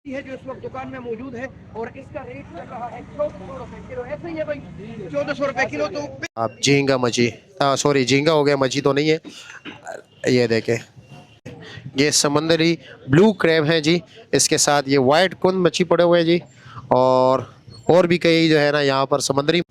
है जो इस वक्त दुकान में मौजूद है और इसका रेट चल रहा है 1400 रुपए किलो। ऐसे ही है भाई, 1400 रुपए किलो। तो आप झींगा मछली, सॉरी झींगा हो गया, मछली तो नहीं है। ये देखें, ये समंदरी ब्लू क्रैब है जी, इसके साथ ये वाइट कुंद मच्छी पड़े हुए हैं जी, और भी कई जो है ना यहाँ पर समंदरी।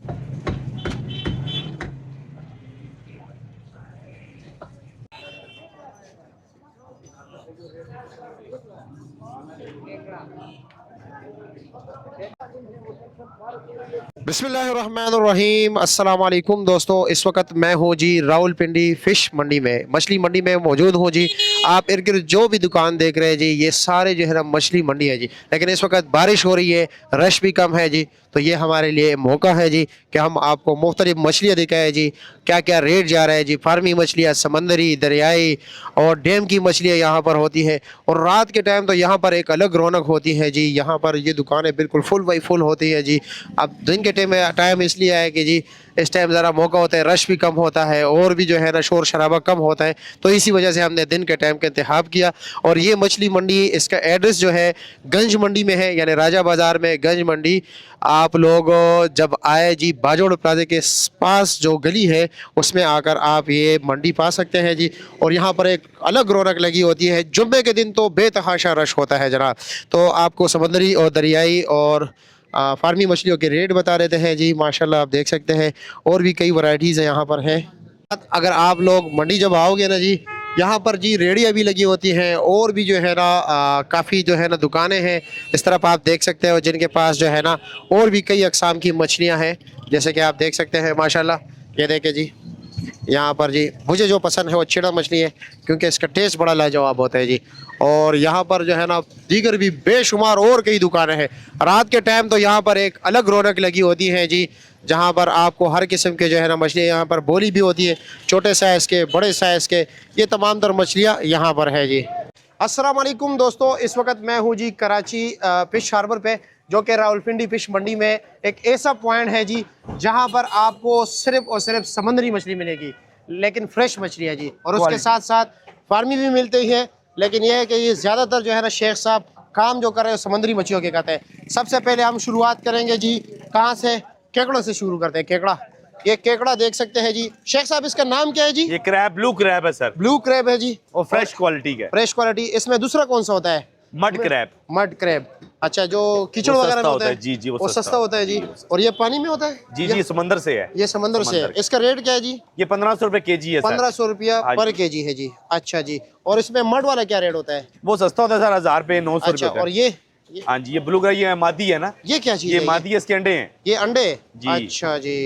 बिस्मिल्लाहिर्रहमानिर्रहीम, अस्सलाम वालेकुम दोस्तों। इस वक्त मैं हूँ जी रावलपिंडी फ़िश मंडी में, मछली मंडी में मौजूद हूँ जी। आप इर्द गिर्द जो भी दुकान देख रहे हैं जी, ये सारे जो है ना मछली मंडी है जी। लेकिन इस वक्त बारिश हो रही है, रश भी कम है जी, तो ये हमारे लिए मौका है जी कि हम आपको मुख्तलिफ मछलियाँ दिखाएँ जी, क्या क्या रेट जा रहा है जी। फार्मी मछलियाँ, समंदरी, दरियाई और डैम की मछलियाँ यहाँ पर होती है। और रात के टाइम तो यहाँ पर एक अलग रौनक होती है जी। यहाँ पर ये दुकानें बिल्कुल फुल बाई फुल होती है जी। अब दिन के टाइम इसलिए है कि जी इस टाइम ज़रा मौका होता है, रश भी कम होता है और भी जो है ना शोर शराबा कम होता है, तो इसी वजह से हमने दिन के टाइम का इंतखाब किया। और ये मछली मंडी, इसका एड्रेस जो है गंज मंडी में है, यानी राजा बाज़ार में गंज मंडी। आप लोग जब आए जी, बाजोड़ प्लाजे के पास जो गली है उसमें आकर आप ये मंडी पा सकते हैं जी। और यहाँ पर एक अलग रौनक लगी होती है, जुम्मे के दिन तो बेतहाशा रश होता है जनाब। तो आपको समंदरी और दरियाई और फार्मी मछलियों के रेट बता देते हैं जी। माशाल्लाह आप देख सकते हैं, और भी कई वैरायटीज़ यहाँ पर हैं। अगर आप लोग मंडी जब आओगे ना जी, यहाँ पर जी रेड़ियाँ भी लगी होती हैं और भी जो है ना काफ़ी जो है ना दुकानें हैं। इस तरफ आप देख सकते हो जिनके पास जो है ना और भी कई अक़साम की मछलियाँ हैं, जैसे कि आप देख सकते हैं माशाल्लाह। ये देखें जी, यहाँ पर जी मुझे जो पसंद है वो चिड़ा मछली है, क्योंकि इसका टेस्ट बड़ा लाजवाब होता है जी। और यहाँ पर जो है ना दीगर भी बेशुमार और कई दुकानें हैं। रात के टाइम तो यहाँ पर एक अलग रौनक लगी होती है जी, जहाँ पर आपको हर किस्म के जो है ना मछलियाँ यहाँ पर बोली भी होती है, छोटे साइज़ के, बड़े साइज़ के, ये तमाम तर मछलियाँ यहाँ पर है जी। अस्सलाम वालेकुम दोस्तों, इस वक्त मैं हूँ जी कराची फ़िश हार्बर पे, जो कि रावलपिंडी फ़िश मंडी में एक ऐसा पॉइंट है जी जहाँ पर आपको सिर्फ और सिर्फ समंदरी मछली मिलेगी, लेकिन फ्रेश मछली है जी। और उसके साथ साथ फार्मी भी मिलती है, लेकिन यह है कि ये ज़्यादातर जो है ना शेख साहब काम जो कर रहे हैं समंदरी मछलियों के कहते हैं। सबसे पहले हम शुरुआत करेंगे जी, कहाँ से? केकड़ों से शुरू करते हैं। केकड़ा, ये केकड़ा देख सकते हैं जी। शेख साहब इसका नाम क्या है जी? ये क्रैब, ब्लू क्रैब है सर। ब्लू क्रैब है जी, और फ्रेश क्वालिटी का। Fresh quality. इसमें दूसरा कौन सा होता है? Mud crab. मड क्रैब, अच्छा, जो कीचड़ वगैरह में होता है जी जी, वो सस्ता होता है जी। और ये पानी में होता है जी जी, समंदर से है। ये समंदर से है। इसका रेट क्या है जी? ये 1500 रुपए केजी है। 1500 रुपया पर केजी है जी। अच्छा जी। और इसमें मड वाला क्या रेट होता है? वो सस्ता होता है सर, 1000 पे 900 अच्छा, रुपए। और ये हाँ जी, ये ब्लू क्रैब, ये मादी है ना। ये क्या चीज ये है? मादी है, इसके अंडे हैं। ये अंडे जी। अच्छा जी।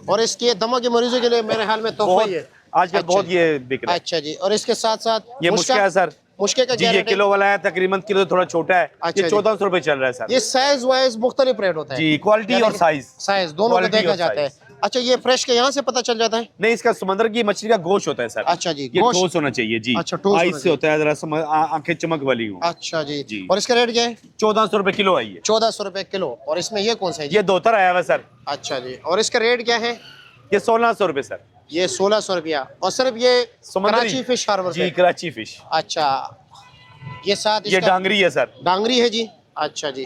और इसके दमा के मरीजों के लिए मेरे ख्याल में तोहफा ही है आजकल, बहुत ये बिक रहा है। अच्छा जी। और इसके साथ साथ ये मुश्का है सर। मुश्के का जी, क्या ये रेट है? किलो वाला है, तकरीबन किलो थोड़ा छोटा है। अच्छा ये 1400 रुपए चल रहा है सर। ये साइज वाइज मुख्तलिफ रेट होता है जी, क्वालिटी और साइज, साइज दोनों का देखा जाता है। अच्छा, ये फ्रेश के यहाँ से पता चल जाता है? नहीं, इसका समंदर की मछली का गोश्त होता है सर। अच्छा जी, ये ठोस होना चाहिए जी। अच्छा, ठोस आइस से होता है, जरा आंखें चमक वाली हो। अच्छा जी जी। और इसका रेट क्या है? 1400 रुपए किलो आई है। 1400 रुपए किलो। और इसमें ये कौन सा है जी? ये दोतर आया हुआ सर। अच्छा जी। और इसका रेट क्या है? ये 1600 रुपए सर। ये 1600 रुपया। और सिर्फ ये कराची फिश हार्बर जी, कराची फिश। अच्छा, ये साथ ये डांगरी है सर। डांगरी है जी। अच्छा जी,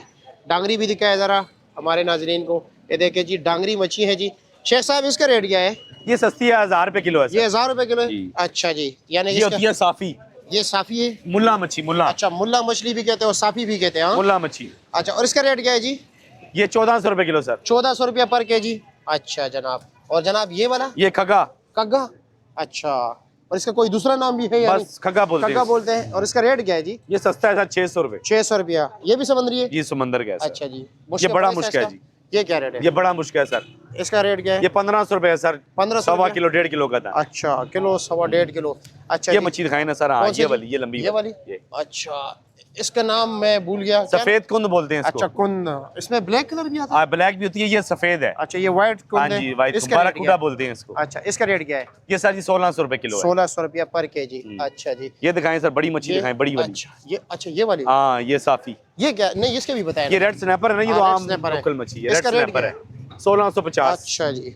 डांगरी भी दिखाया जरा हमारे नाजरीन को। ये देखिए जी, डांगरी मच्छी है जी। शेख साहब इसका रेट क्या है? ये सस्ती है, 1000 रुपए किलो है सर। ये 1000 रुपए किलो है। जी। अच्छा जी, यानी ये होती है साफी। ये साफी है, मुल्ला मच्छी, मुल्ला। अच्छा, मुल्ला मछली भी कहते हैं और साफी भी कहते हैं। हाँ? मुल्ला मच्छी। अच्छा, और इसका रेट क्या है जी? ये 1400 रुपए किलो सर। 1400 रुपया पर केजी। अच्छा जनाब। और जनाब ये वाला? ये खगा। कग्गा, अच्छा। और इसका कोई दूसरा नाम भी है? बस खगा बोलते हैं। कग्गा बोलते हैं। और इसका रेट क्या है जी? ये सस्ता है सर, 600 रुपए। 600 रुपया। ये भी समंदरी है? ये समंदर का है सर। अच्छा जी। ये बड़ा मुश्किल है जी। ये क्या रेट है? ये बड़ा मुश्किल है सर। इसका रेट क्या है? ये 1500 रुपए है सर। 1500 सवा किलो, 1.5 किलो का था। अच्छा, किलो, सवा 1.5 किलो। अच्छा ये जी। मच्छी दिखाई ना सर। हाँ, कौन सी ये जी? वाली, ये लंबी ये वाली। ये अच्छा, इसका नाम मैं भूल गया। क्या? सफेद कुंद बोलते हैं इसको। अच्छा, कुंद। इसमें ब्लैक कलर भी आता है? ब्लैक भी होती है, ये सफेद है। अच्छा, ये व्हाइट हाँ कुंद है। जी, वाइट इसका रेट क्या बाराकूटा है? बोलते हैं इसको। अच्छा, इसका रेट क्या है? ये सर जी 1600 रुपए किलो है। 1600 रुपया पर केजी। अच्छा जी। ये दिखाएं सर, बड़ी मच्छी दिखाएं, बड़ी वाली। अच्छा, ये वाली। हाँ, ये साफी। ये क्या? नहीं, इसके भी बताया। ये रेड स्नैपर है ना, ये तो हाँ, आम रेड स्नैपर है। लोकल मच्छी है। रेड इसका रेट स्नैपर क्या है 1650। अच्छा जी।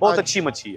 बहुत अच्छी मच्छी है।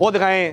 वो दिखाएं,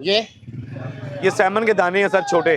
ये सैमन के दाने हैं सर, छोटे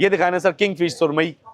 ये दिखाए ना सर किंग फिश सुरमई,